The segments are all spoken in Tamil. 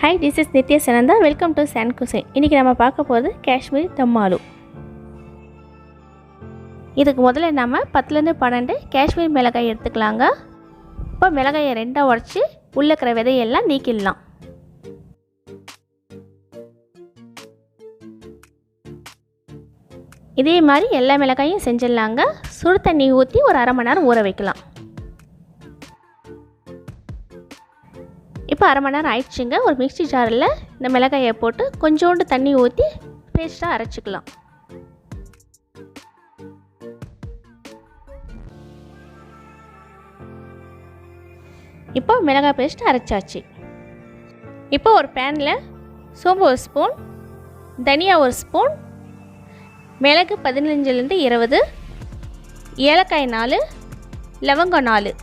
Hi, this is Nitya Sananda. Welcome to Cuisine. இன்னைக்கு நம்ம பார்க்க போறது காஷ்மீரி தம் ஆலு. இதுக்கு முதல்ல நாம 10 ல இருந்து 12 காஷ்மீரி மிளகாய் எடுத்துக்கலாங்க. இப்போ மிளகாயை ரெண்டா உடைச்சு உள்ள இருக்கிற விதையெல்லாம் நீக்கிடலாம். இதே மாதிரி எல்லா மிளகாயும் செஞ்சிடலாங்க. சுடு தண்ணி ஊற்றி ஒரு அரை மணி நேரம் ஊற வைக்கலாம். இப்போ அரை மணி நேரம் ஆயிடுச்சுங்க. ஒரு மிக்ஸி ஜாரில் இந்த மிளகாயை போட்டு கொஞ்சோண்டு தண்ணி ஊற்றி பேஸ்ட்டாக அரைச்சிக்கலாம். இப்போ மிளகாய் பேஸ்ட் அரைச்சாச்சு. இப்போ ஒரு பேனில் சோம்பு ஒரு ஸ்பூன், தனியா ஒரு ஸ்பூன், மிளகு 15லேருந்து 20, ஏலக்காய் 4, லவங்கம் 4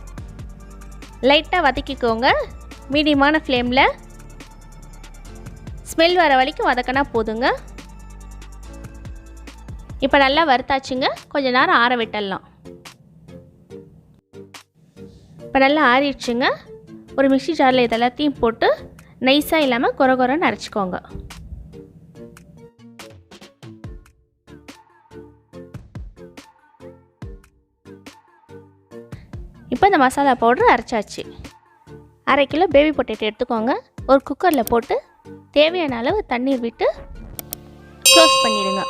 லைட்டாக வதக்கிக்கோங்க. மீடியமான ஃப்ளேமில் ஸ்மெல் வர வரைக்கும் வதக்கினா போதுங்க. இப்போ நல்லா வறுத்தாச்சுங்க. கொஞ்ச நேரம் ஆற விட்டுடலாம். இப்போ நல்லா ஆறிடுச்சுங்க. ஒரு மிக்ஸி ஜாரில் இதெல்லாத்தையும் போட்டு நைஸாக இல்லாமல் கொரன்னு அரைச்சிக்கோங்க. இப்போ இந்த மசாலா பவுடர் அரைச்சாச்சு. 1/2 கிலோ பேபி பொட்டேட்டோ எடுத்துக்கோங்க. ஒரு குக்கரில் போட்டு தேவையான அளவு தண்ணீர் விட்டு க்ளோஸ் பண்ணிடுங்க.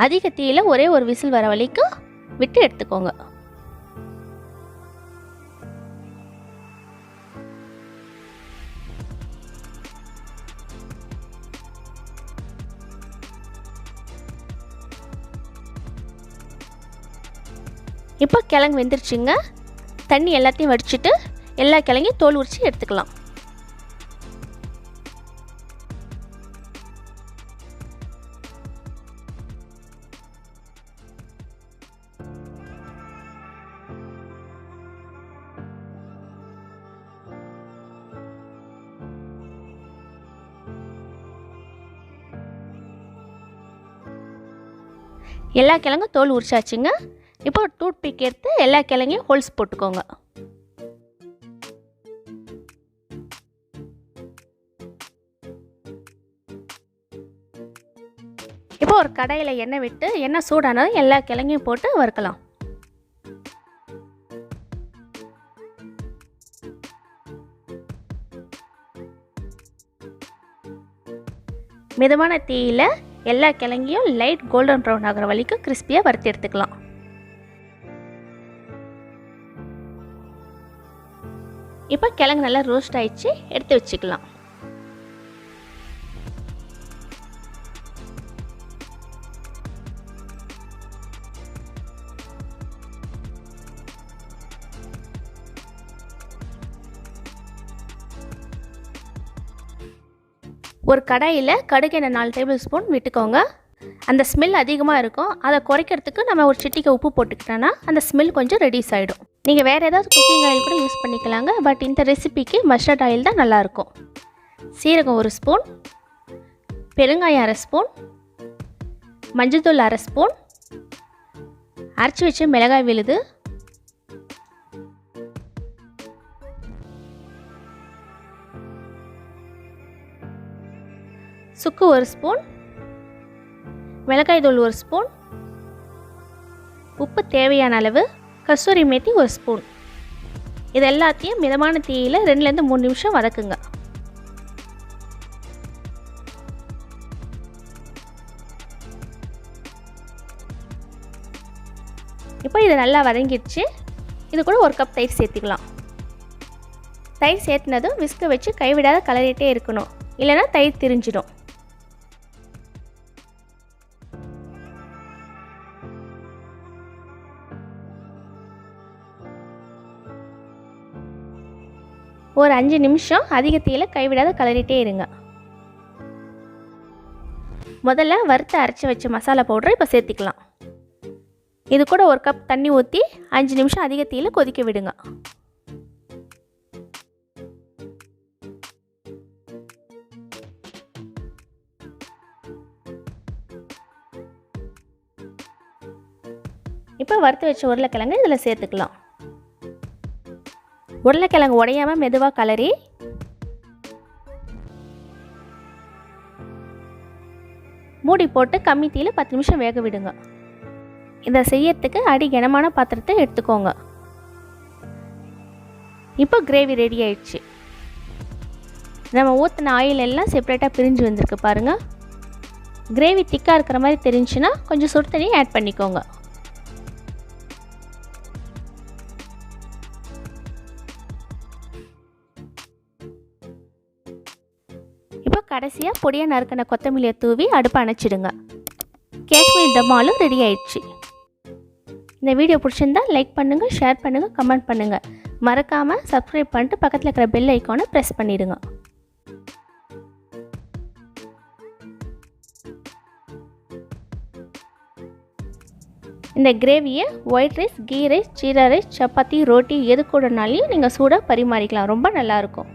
அதிக தீயில ஒரே ஒரு விசில் வர வரைக்கும் விட்டு எடுத்துக்கோங்க. இப்போ கிழங்கு வெந்துருச்சுங்க. தண்ணி எல்லாத்தையும் வடிச்சிட்டு எல்லா கிழங்கையும் தோல் உரித்து எடுத்துக்கலாம். எல்லா கிழங்கும் தோல் உரிச்சாச்சுங்க. இப்போ ஒரு டூத் பிக் எடுத்து எல்லா கிழங்கையும் ஹோல்ஸ் போட்டுக்கோங்க. இப்போ ஒரு கடாயில் எண்ணெய் விட்டு எண்ணெய் சூடானதும் எல்லா கிழங்கையும் போட்டு வறுக்கலாம். மிதமான தீயில எல்லா கிழங்கையும் லைட் கோல்டன் ப்ரௌன் ஆகிற வரைக்கும் கிறிஸ்பியாக வறுத்து எடுத்துக்கலாம். இப்போ கிழங்கு நல்லா ரோஸ்ட் ஆயிடுச்சு. எடுத்து வச்சுக்கலாம். ஒரு கடாயில் கடுகு எண்ணெய் 4 டேபிள் ஸ்பூன் விட்டுக்கோங்க. அந்த ஸ்மெல் அதிகமாக இருக்கும். அதை குறைக்கிறதுக்கு நம்ம ஒரு சிட்டிகை உப்பு போட்டுக்கிட்டோன்னா அந்த ஸ்மெல் கொஞ்சம் ரெடியூஸ் ஆகிடும். நீங்கள் வேறு ஏதாவது குக்கிங் ஆயில் கூட யூஸ் பண்ணிக்கலாங்க. பட் இந்த ரெசிபிக்கு மஸ்டர்ட் ஆயில் தான் நல்லாயிருக்கும். சீரகம் 1 ஸ்பூன், பெருங்காயம் 1/2 ஸ்பூன், மஞ்சள்தூள் 1/2 ஸ்பூன், அரைச்சி வச்ச மிளகாய் விழுது, சுக்கு 1 ஸ்பூன், மிளகாய் தூள் 1 ஸ்பூன், உப்பு தேவையான அளவு, கசூரி மேத்தி 1 ஸ்பூன். இது எல்லாத்தையும் மிதமான தீயில 2லேருந்து 3 நிமிஷம் வதக்குங்க. இப்போ இது நல்லா வதங்கிடுச்சு. இது கூட 1 கப் தயிர் சேர்த்துக்கலாம். தயிர் சேர்த்துனதும் விஸ்க வச்சு கைவிடாத கலரிட்டே இருக்கணும், இல்லைன்னா தயிர் திரிஞ்சிடும். ஒரு 5 நிமிஷம் அதிக தீயில கைவிடாத கலரிட்டே இருங்க. முதல்ல வறுத்து அரைச்சி வச்ச மசாலா பவுடரை இப்போ சேர்த்துக்கலாம். இது கூட 1 கப் தண்ணி ஊற்றி 5 நிமிஷம் அதிக தீயில கொதிக்க விடுங்க. இப்போ வறுத்து வச்ச உருளைக்கிழங்கு இதில் சேர்த்துக்கலாம். உருளைக்கிழங்கு உடையாமல் மெதுவாக கலரி மூடி போட்டு கம்மி தீயில் 10 நிமிஷம் வேக விடுங்க. இதை செய்யறதுக்கு அடி கனமான பாத்திரத்தை எடுத்துக்கோங்க. இப்போ கிரேவி ரெடி ஆயிடுச்சு. நம்ம ஊற்றின ஆயில் எல்லாம் செப்பரேட்டாக பிரிஞ்சு வந்திருக்கு பாருங்கள். கிரேவி திக்காக இருக்கிற மாதிரி தெரிஞ்சுன்னா கொஞ்சம் சுடு தண்ணி ஆட் பண்ணிக்கோங்க. இப்போ கடைசியாக பொடியாக நறுக்கின கொத்தமல்லியை தூவி அடுப்பை அணைச்சிடுங்க. காஷ்மீரி டம் ஆலு ரெடி ஆயிடுச்சு. இந்த வீடியோ பிடிச்சிருந்தா லைக் பண்ணுங்கள், ஷேர் பண்ணுங்கள், கமெண்ட் பண்ணுங்கள். மறக்காமல் சப்ஸ்கிரைப் பண்ணிட்டு பக்கத்தில் இருக்கிற பெல் ஐக்கானை ப்ரெஸ் பண்ணிடுங்க. இந்த கிரேவியை white rice, ghee rice, jeera rice, chapati, roti எது கூடனாலையும் நீங்கள் சூடாக பரிமாறிக்கலாம். ரொம்ப நல்லாயிருக்கும்.